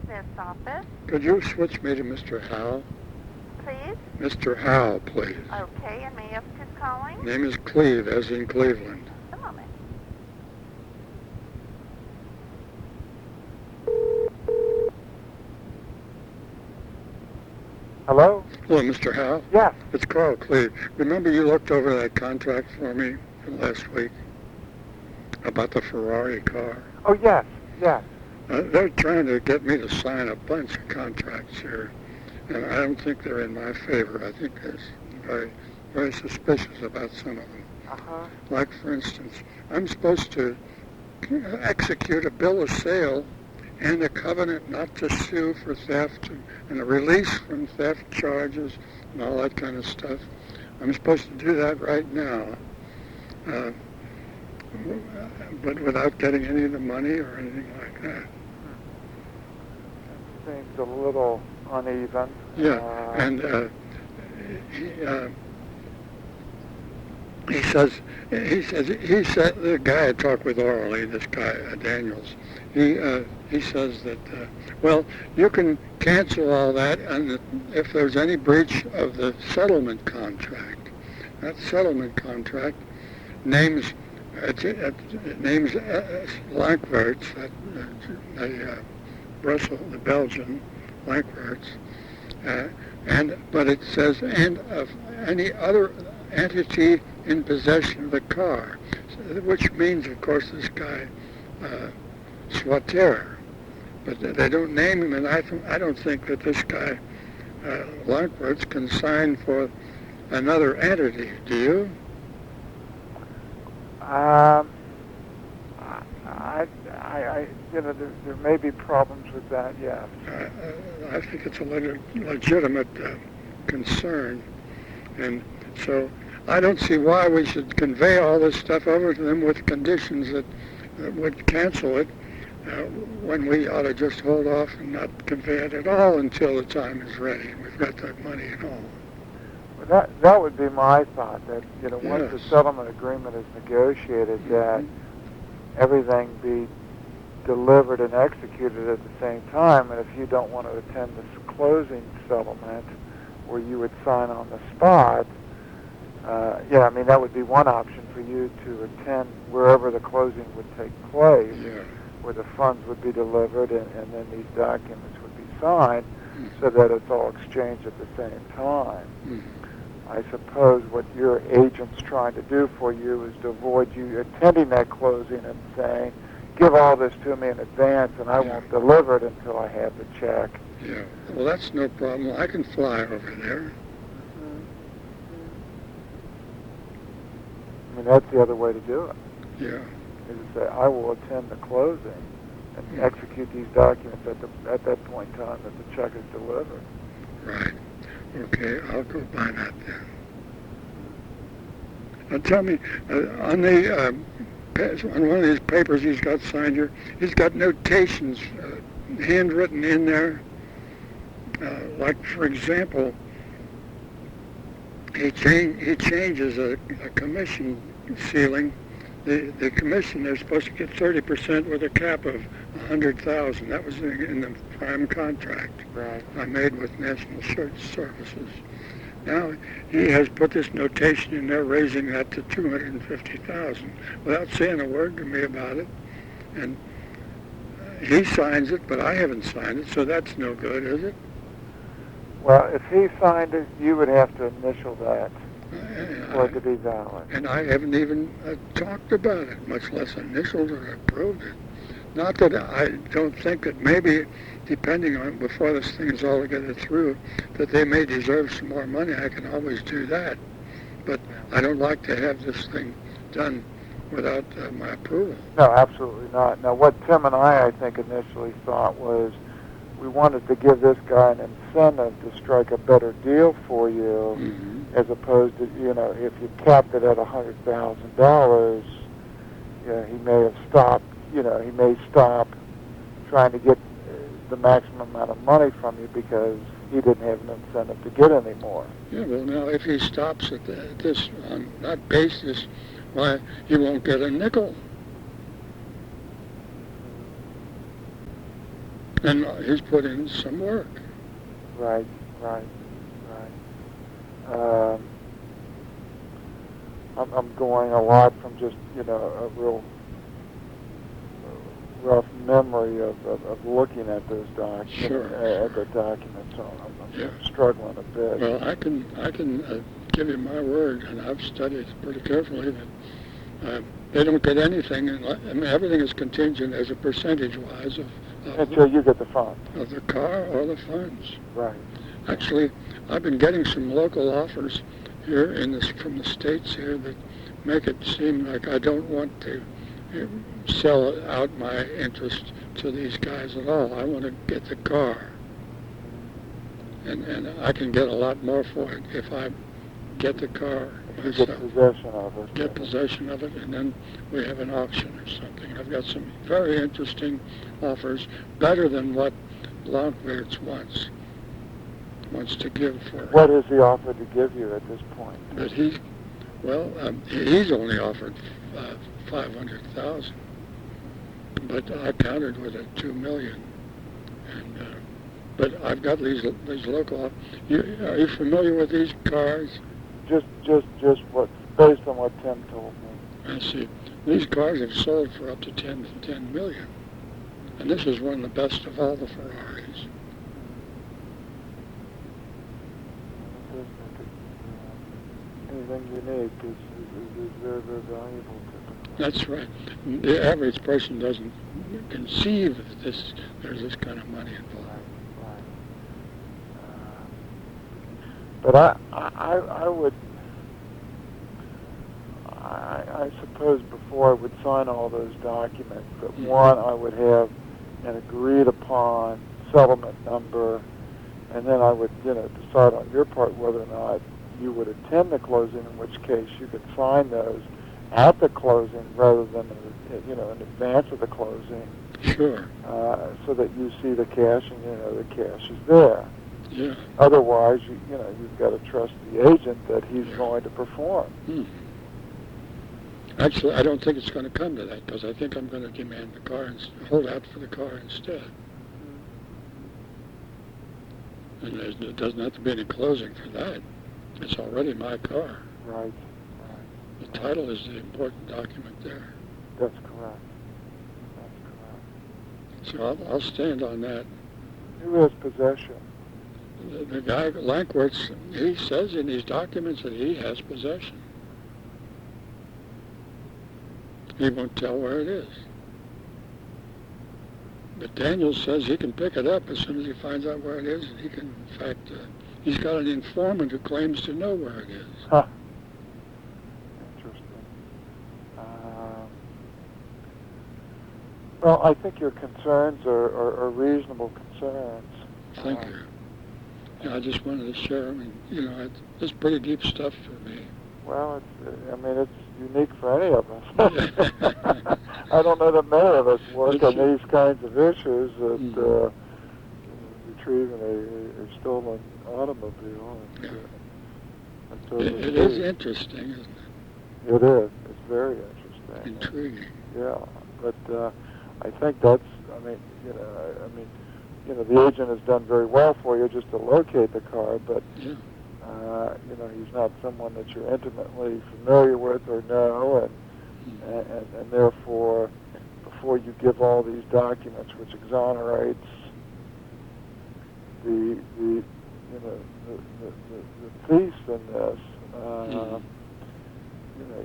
Smith's office. Could you switch me to Mr. Howe? Please? Mr. Howe, please. Okay, and may I ask who's calling? Name is Kleve, as in Cleveland. Just a moment. Hello? Hello, Mr. Howe. Yes. It's Karl Kleve. Remember you looked over that contract for me from last week about the Ferrari car? Oh, yes, yes. They're trying to get me to sign a bunch of contracts here, and I don't think they're in my favor. I think they're very, very suspicious about some of them. Uh-huh. Like, for instance, I'm supposed to execute a bill of sale and a covenant not to sue for theft and a release from theft charges and all that kind of stuff. I'm supposed to do that right now, but without getting any of the money or anything like that. Seems a little uneven. Yeah, and he said, the guy I talked with orally, this guy, Daniels, he says that, well, you can cancel all that and if there's any breach of the settlement contract. That settlement contract names Lankwerts, the Belgian Lankwerts, but it says, and of any other entity in possession of the car, which means, of course, this guy, Swatter. But they don't name him, and I don't think that this guy, Lankwerts, can sign for another entity. Do you? There may be problems with that, yes. I think it's a legitimate concern, and so I don't see why we should convey all this stuff over to them with conditions that would cancel it, when we ought to just hold off and not convey it at all until the time is ready. We've got that money and all. Well, that would be my thought, that once Yes. the settlement agreement is negotiated, that everything be delivered and executed at the same time, and if you don't want to attend this closing settlement where you would sign on the spot, that would be one option for you to attend wherever the closing would take place, where the funds would be delivered and then these documents would be signed so that it's all exchanged at the same time. I suppose what your agent's trying to do for you is to avoid you attending that closing and saying, give all this to me in advance and I won't deliver it until I have the check. Yeah, well, that's no problem. I can fly over there. That's the other way to do it. Yeah. Is to say, I will attend the closing and execute these documents at that point in time that the check is delivered. Right. Okay, I'll go by that then. Now tell me, on one of these papers he's got signed here, he's got notations handwritten in there. Like, for example, he changes a commission ceiling. The commission, they're supposed to get 30% with a cap of $100,000. That was in the prime contract I made with National Search Services. Now he has put this notation in there, raising that to $250,000 without saying a word to me about it. And he signs it, but I haven't signed it, so that's no good, is it? Well, if he signed it, you would have to initial that for it to be valid. And I haven't even talked about it, much less initialed or approved it. Not that I don't think that maybe, depending on before this thing is altogether through, that they may deserve some more money. I can always do that. But I don't like to have this thing done without my approval. No, absolutely not. Now, what Tim and I think, initially thought was we wanted to give this guy an incentive to strike a better deal for you, as opposed to, if you capped it at $100,000, he may have stopped, he may stop trying to get the maximum amount of money from you because he didn't have an incentive to get any more. Yeah, well, now, if he stops at this, on that basis, why, he won't get a nickel. And he's put in some work. Right. I'm going a lot from just, a real rough memory of looking at those documents. Sure. At the documents, so I'm struggling a bit. Well, I can give you my word, and I've studied pretty carefully that they don't get anything. I mean, everything is contingent as a percentage-wise of until you get the funds. Of the car or the funds. Right. Actually, I've been getting some local offers here from the states here that make it seem like I don't want to sell out my interest to these guys at all. I want to get the car. And I can get a lot more for it if I get the car myself. You get possession of it. Get possession of it, and then we have an auction or something. I've got some very interesting offers, better than what Lonkbeards wants to give for it. What has he offered to give you at this point? But he's only offered $500,000, but I countered with it $2 million. And but I've got these local. Are you familiar with these cars? Just what, based on what Tim told me. I see. These cars have sold for up to 10 million, and this is one of the best of all the Ferraris. Anything unique is very, very valuable typically. That's right. The average person doesn't conceive of this. There's this kind of money involved. Right. But I would, I suppose before I would sign all those documents, that one, I would have an agreed upon settlement number, and then I would, decide on your part whether or not you would attend the closing, in which case you could sign those at the closing rather than, in advance of the closing. Sure. So that you see the cash and the cash is there. Yeah. Otherwise, you've got to trust the agent that he's going to perform. Actually, I don't think it's going to come to that, because I think I'm going to demand the car and hold out for the car instead. And there doesn't have to be any closing for that. It's already my car. Right. The title is the important document there. That's correct. So I'll stand on that. Who has possession? The guy, Lankworth, he says in these documents that he has possession. He won't tell where it is. But Daniel says he can pick it up as soon as he finds out where it is, and he can, in fact, he's got an informant who claims to know where it is. Huh. Interesting. Well, I think your concerns are reasonable concerns. Thank you. I just wanted to share. I mean, it's pretty deep stuff for me. Well, it's unique for any of us. I don't know that many of us work on these kinds of issues that retrieving a stolen automobile. It is interesting, isn't it? It is. It's very interesting. Intriguing. Yeah, but I think that's. The agent has done very well for you just to locate the car, but he's not someone that you're intimately familiar with or know, and therefore, before you give all these documents, which exonerates the thief in this,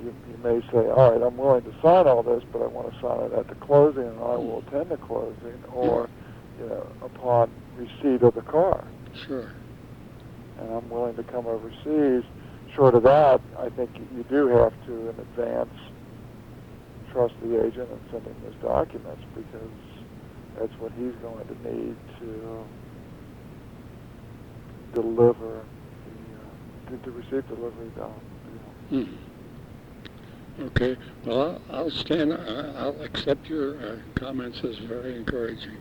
you may say, all right, I'm willing to sign all this, but I want to sign it at the closing, and I will attend the closing, or upon receipt of the car. Sure. And I'm willing to come overseas. Short of that, I think you do have to, in advance, trust the agent and send him his documents, because that's what he's going to need to deliver, to receive delivery down. Okay. Well, I'll accept your comments as very encouraging,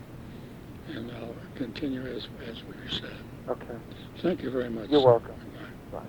and I'll continue as we said. Okay. Thank you very much. You're welcome. Bye. Bye.